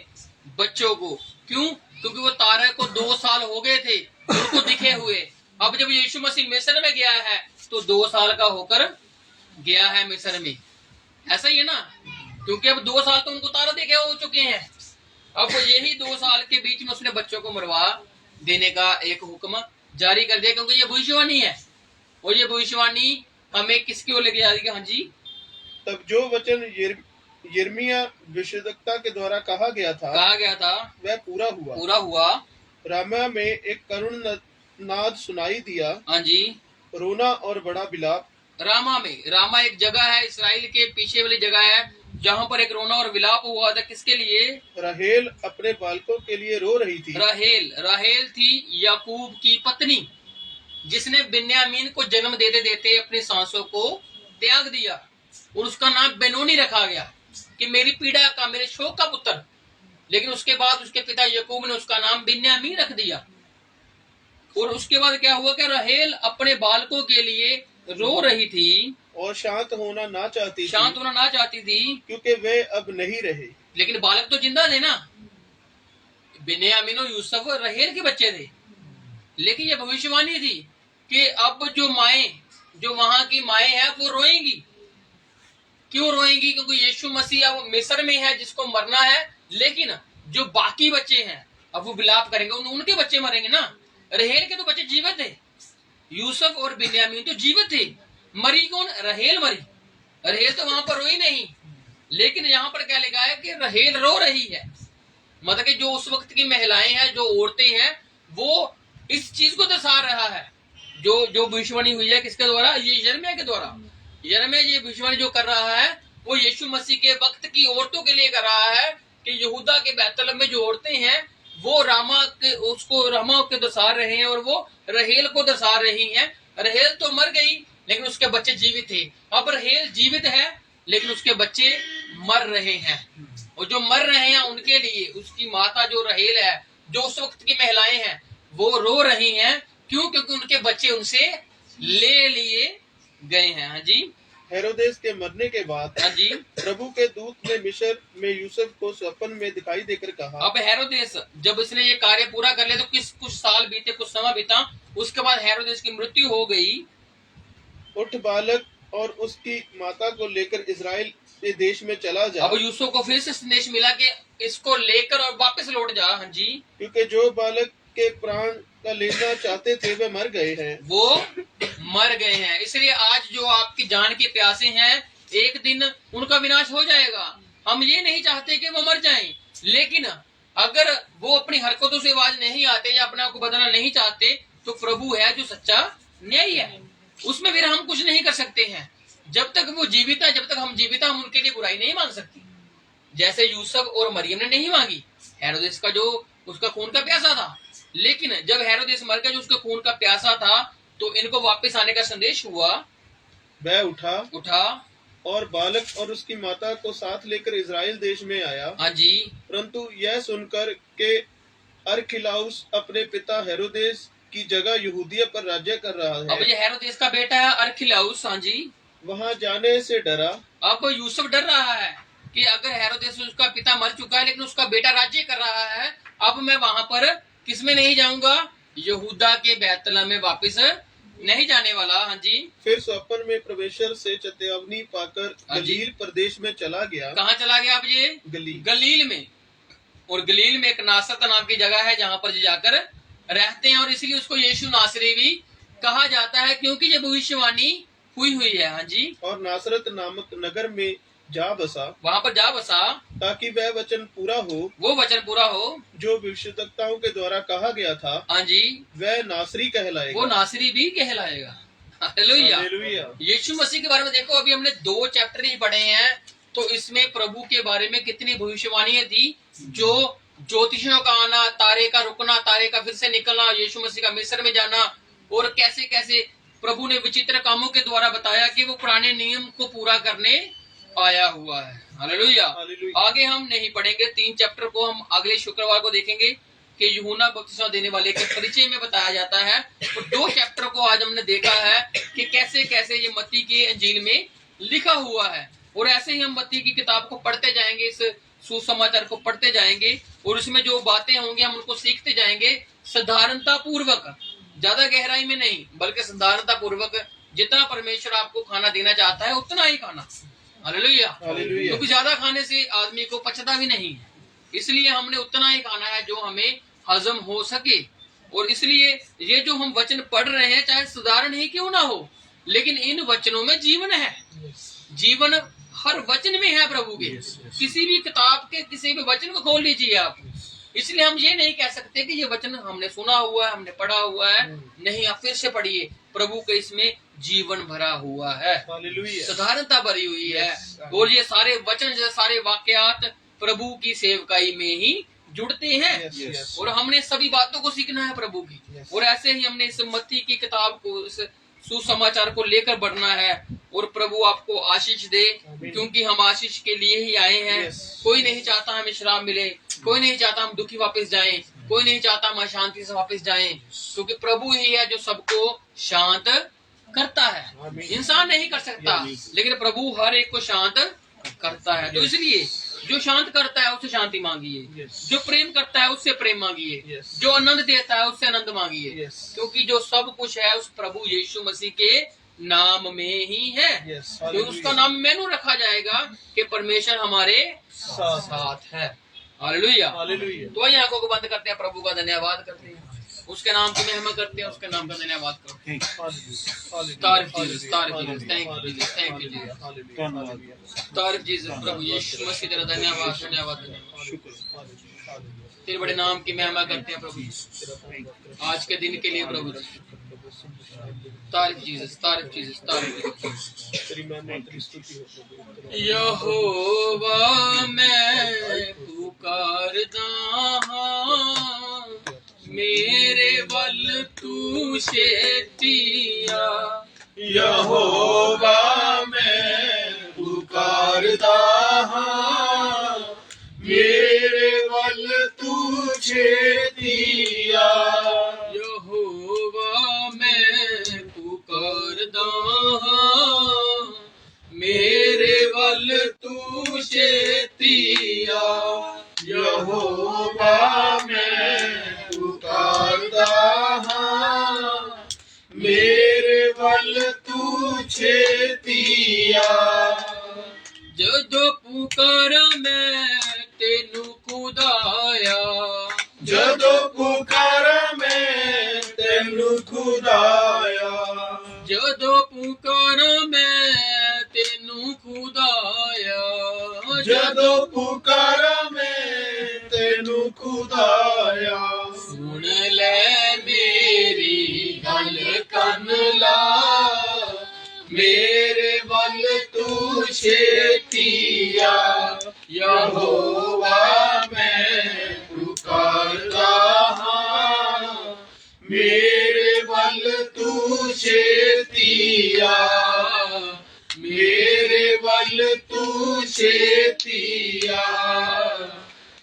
बच्चों को। क्यों? क्योंकि वो तारे को 2 साल हो गए थे उनको दिखे हुए। अब जब यीशु मसीह मिस्र में गया है तो 2 साल का होकर गया है मिस्र में। ऐसा ही है ना, क्योंकि अब 2 साल तो उनको तारा देखे हो चुके हैं। अब यही 2 साल के बीच में उसने बच्चों को मरवा देने का एक हुक्म जारी कर दिया, क्योंकि ये भविष्यवाणी है। और ये भविष्यवाणी हमें किसकी ओर लेके जा रही है? हाँ जी। तब जो वचन यिर्मयाह भविष्यद्वक्ता के द्वारा कहा गया था वह पूरा हुआ। रामा में एक करुण नाद सुनाई दिया। हाँ जी। रोना और बड़ा बिलाप। रामा में, रामा एक जगह है इसराइल के पीछे वाली जगह है जहाँ पर एक रोना और विलाप हुआ था, किसके लिए? राहेल अपने बालकों के लिए रो रही थी। राहेल थी याकूब की पत्नी, जिसने बिन्यामीन को जन्म देते देते अपनी सांसों को त्याग दिया, और उसका नाम बेनोनी रखा गया कि मेरी पीड़ा का, मेरे शोक का पुत्र। लेकिन उसके बाद उसके पिता याकूब ने उसका नाम बिन्यामीन रख दिया। और उसके बाद क्या हुआ कि राहेल अपने बालकों के लिए रो रही थी और शांत होना ना चाहती थी, क्योंकि वे अब नहीं रहे। लेकिन बालक तो जिंदा थे ना, बिन्यामीन और यूसुफ राहेल के बच्चे थे। लेकिन ये भविष्यवाणी थी कि अब जो वहां की माएं हैं वो रोएंगी। क्यों रोएंगी? क्योंकि यीशु मसीह अब मिस्र में है, जिसको मरना है। लेकिन जो बाकी बच्चे हैं अब वो विलाप करेंगे, उनके बच्चे मरेंगे ना। राहेल के तो बच्चे जीवित थे, यूसुफ और बिन्यामीन तो जीवित थे। मरी कौन? राहेल मरी। राहेल तो वहां पर रोई नहीं, लेकिन यहाँ पर क्या लिखा है कि राहेल रो रही है। मतलब कि जो उस वक्त की महिलाएं हैं, जो औरतें हैं, वो इस चीज को दर्शा रहा है। जो भविष्यवाणी हुई है किसके द्वारा? ये यिर्मयाह के द्वारा। यिर्मयाह ये भविष्यवाणी जो कर रहा है वो यीशु मसीह के वक्त की औरतों के लिए कर रहा है कि यहूदा के बैतलहम में जो औरतें हैं वो रामा के दर्शा रहे हैं, और वो राहेल को दर्शा रही हैं। राहेल तो मर गई, लेकिन उसके बच्चे जीवित थे। अब राहेल जीवित है, लेकिन उसके बच्चे मर रहे हैं, और जो मर रहे हैं उनके लिए उसकी माता जो राहेल है, जो उस वक्त की महिलाएं हैं, वो रो रही हैं। क्यों? क्योंकि उनके बच्चे उनसे ले लिए गए हैं। हाँ जी। हेरोदेस के मरने के बाद हाँ जी, प्रभु के दूत ने मिस्र में यूसुफ को स्वप्न में दिखाई देकर कहा। अब हेरोदेस जब इसने ये कार्य पूरा कर लिया तो कुछ साल बीते, कुछ समय बीता। उसके बाद हेरोदेस की मृत्यु हो गई। उठ बालक और उसकी माता को लेकर इजराइल के देश में चला जा। अब यूसुफ को फिर से संदेश मिला कि इसको लेकर और वापस लौट जा। हाँ जी, क्योंकि जो बालक के प्राण का लेना चाहते थे वे मर गए हैं। वो मर गए हैं। इसलिए आज जो आपकी जान के प्यासे हैं, एक दिन उनका विनाश हो जाएगा। हम ये नहीं चाहते कि वो मर जाएं, लेकिन अगर वो अपनी हरकतों से आवाज नहीं आते या अपने आप को बदलना नहीं चाहते, तो प्रभु है जो सच्चा न्यायी है, उसमें फिर हम कुछ नहीं कर सकते हैं। जब तक वो जीवित है, जब तक हम जीवित हैं, हम उनके लिए बुराई नहीं मांग सकते। जैसे यूसुफ और मरियम ने नहीं मांगी, हेरोदेस का जो उसका खून का प्यासा था। लेकिन जब हेरोदेस मर गया, जो उसके खून का प्यासा था, तो इनको वापस आने का संदेश हुआ। वह उठा और बालक और उसकी माता को साथ लेकर इजराइल देश में आया। हाँ जी। परंतु यह सुनकर के अरखिलाउस अपने पिता हेरोदेस की जगह यहूदिया पर राज्य कर रहा है। अब ये हेरोदेस का बेटा है अरखिलाउस। हाँ जी। वहाँ जाने से डरा। अब यूसुफ डर रहा है कि अगर हेरोदेस, उसका पिता मर चुका है लेकिन उसका बेटा राज्य कर रहा है, अब मैं वहां पर किसमें नहीं जाऊंगा? यहूदा के बैतलहम में वापस नहीं जाने वाला। हाँ जी। फिर स्वप्न में परमेश्वर से चेतावनी पाकर गलील प्रदेश में चला गया। कहाँ चला गया? अब ये गलील में। और गलील में एक नासरत नाम की जगह है जहाँ पर जाकर रहते हैं, और इसलिए उसको यीशु नासरी भी कहा जाता है, क्योंकि ये भविष्यवाणी हुई है। हाँ जी। और नासरत नामक नगर में जा बसा, वहाँ पर जा बसा, ताकि वह वचन पूरा हो, वो वचन पूरा हो जो भविष्यवक्ताओं के द्वारा कहा गया था। हाँ जी। वह नासरी कहलाएगा, वो नासरी भी कहलाएगा। हालेलुया। यीशु मसीह के बारे में देखो, अभी हमने 2 चैप्टर ही पढ़े हैं, तो इसमें प्रभु के बारे में कितनी भविष्यवाणियां थी। जो ज्योतिषियों का आना, तारे का रुकना, तारे का फिर से निकलना, यीशु मसीह का मिस्र में जाना, और कैसे कैसे प्रभु ने विचित्र कामों के द्वारा बताया कि वो पुराने नियम को पूरा करने आया हुआ है। हालेलुया। आगे हम नहीं पढ़ेंगे, 3 चैप्टर को हम अगले शुक्रवार को देखेंगे कि यूहन्ना बपतिस्मा देने वाले के परिचय में बताया जाता है। और 2 चैप्टर को आज हमने देखा है कि कैसे कैसे ये मत्ती के इंजील में लिखा हुआ है, और ऐसे ही हम मत्ती की किताब को पढ़ते जाएंगे, इस सुसमाचार को पढ़ते जाएंगे, और उसमें जो बातें होंगी हम उनको सीखते जाएंगे, साधारणता पूर्वक, ज्यादा गहराई में नहीं, बल्कि साधारणता पूर्वक। जितना परमेश्वर आपको खाना देना चाहता है उतना ही खाना। हालेलुया। क्योंकि ज्यादा खाने से आदमी को पचता भी नहीं है, इसलिए हमने उतना ही खाना है जो हमें हजम हो सके। और इसलिए ये जो हम वचन पढ़ रहे हैं, चाहे साधारण ही क्यों ना हो, लेकिन इन वचनों में जीवन है। जीवन हर वचन में है प्रभु के। किसी भी किताब के किसी भी वचन को खोल लीजिए आप, इसलिए हम ये नहीं कह सकते कि ये वचन हमने सुना हुआ है, हमने पढ़ा हुआ है। नहीं, आप फिर से पढ़िए, प्रभु के इसमें जीवन भरा हुआ है, साधारणता भरी हुई है। और ये सारे वचन, सारे वाक्यात प्रभु की सेवकाई में ही जुड़ते हैं। और हमने सभी बातों को सीखना है प्रभु की। और ऐसे ही हमने इस मत्ती की किताब को, इस सुसमाचार को लेकर बढ़ना है। और प्रभु आपको आशीष दे, क्योंकि हम आशीष के लिए ही आए हैं। कोई नहीं चाहता हमें श्राप मिले, कोई नहीं चाहता हम दुखी वापस जाएं, कोई नहीं चाहता हम अशांति से वापस जाएं, क्योंकि प्रभु ही है जो सबको शांत करता है। इंसान नहीं कर सकता, लेकिन प्रभु हर एक को शांत करता है। तो इसलिए जो शांत करता है उससे शांति मांगिए, जो प्रेम करता है उससे प्रेम मांगिए, जो आनंद देता है उससे आनंद मांगिए, क्योंकि जो सब कुछ है उस प्रभु यीशु मसीह के नाम में ही है। तो उसका नाम मेनू रखा जाएगा कि परमेश्वर हमारे साथ है। हालेलुया। तो वही आंखों को बंद करते हैं, प्रभु का धन्यवाद करते हैं, उसके नाम की महिमा करते हैं, उसके नाम का धन्यवाद करते हैं। तारीफ जीसस, तारीफ Jesus, thank you Jesus, thank you Jesus, तारीफ जीसस। प्रभु यीशु मसीह तेरा धन्यवाद, धन्यवाद, धन्यवाद। तेरे बड़े नाम की महिमा करते हैं प्रभु, आज के दिन के लिए प्रभु जी। तारीफ जीसस, तारीफ जीसस, तारीफ जीसस। यहोवा मैं पुकारदा हां, मेरे वल तू छेतिया। यहोवा मैं पुकारदा हां, मेरे वल तू छेतिया। यहोवा मैं पुकारदा हां, मेरे वल तू छेतिया। यहोवा मैं पुकारदा हां, मेरे वल तू छेतिया। जदों पुकारा मैं तेनू खुदाया, जदों पुकारा मैं तेनू खुदाया। जदों पुकारा मैं तेनू खुदाया। जदों पुकारा मैं तेनू खुदाया। सुन ले मेरी गल कन ला, मेरे वल तू छेतिया। यहोवा मैं पुकारदा हां, मेरे वल तू छेतिया। मेरे वल तू छेतिया।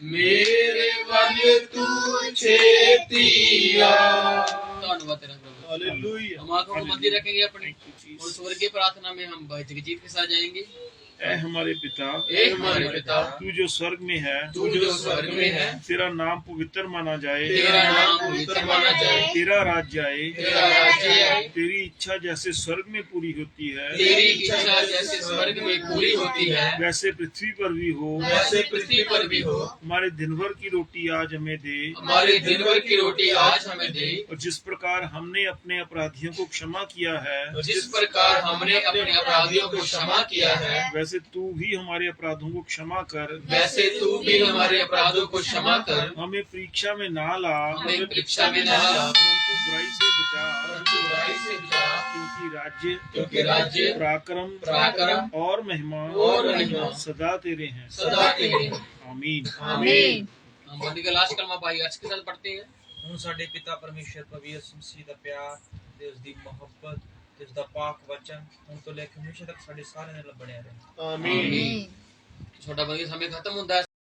मेरे वल तू छेतिया। धन्यवाद तेरा प्रभु। हालेलुया। हम आंखों को बंदी रखेंगे अपने, और स्वर्गीय प्रार्थना में हम भाई जगजीत के साथ जाएंगे। ऐ हमारे पिता, ए हमारे पिता, तू जो स्वर्ग में है, तू जो स्वर्ग में है, तेरा नाम पवित्र माना जाए। तेरा नाम पवित्र माना जाए। तेरा राज्य आए। तेरा राज्य आए। तेरी इच्छा जैसे स्वर्ग में पूरी होती है, तेरी इच्छा जैसे स्वर्ग में पूरी होती है, वैसे पृथ्वी पर भी हो। वैसे पृथ्वी पर भी हो। हमारे दिन भर की रोटी आज हमें दे। हमारे दिन भर की रोटी आज हमें दे। और जिस प्रकार हमने अपने अपराधियों को क्षमा किया है, जिस प्रकार हमने अपने अपराधियों को क्षमा किया है, वैसे तू भी हमारे अपराधों को क्षमा कर। वैसे तू भी हमारे अपराधों को क्षमा कर। हमें परीक्षा में ना ला, हमें परीक्षा में न ला, परंतु बुराई से बचा। परंतु बुराई से बचा। क्योंकि राज्य, पराक्रम और महिमा सदा तेरे हैं, सदा तेरे हैं। आमीन। आमीन। हम बंदी का लास्ट कलमा भाई अर्ज के साथ पढ़ते हैं। ਹੁਣ ਸਾਡੇ ਪਿਤਾ ਪਰਮੇਸ਼ਰ ਪ੍ਰਭੂ ਯਿਸੂ ਮਸੀਹ ਦਾ ਪਿਆਰ ਤੇ ਉਸ ਦੀ ਮੁਹੱਬਤ ਤੇ ਉਸ ਦਾ ਪਾਕ ਵਚਨ ਹੁਣ ਤੋਂ ਲੈ ਕੇ ਹਮੇਸ਼ਾ ਤੱਕ ਸਾਡੇ ਸਾਰਿਆਂ ਨਾਲ ਬਣਿਆ ਰਹੇ। आमीन। छोटा बंदी समय खत्म होता है।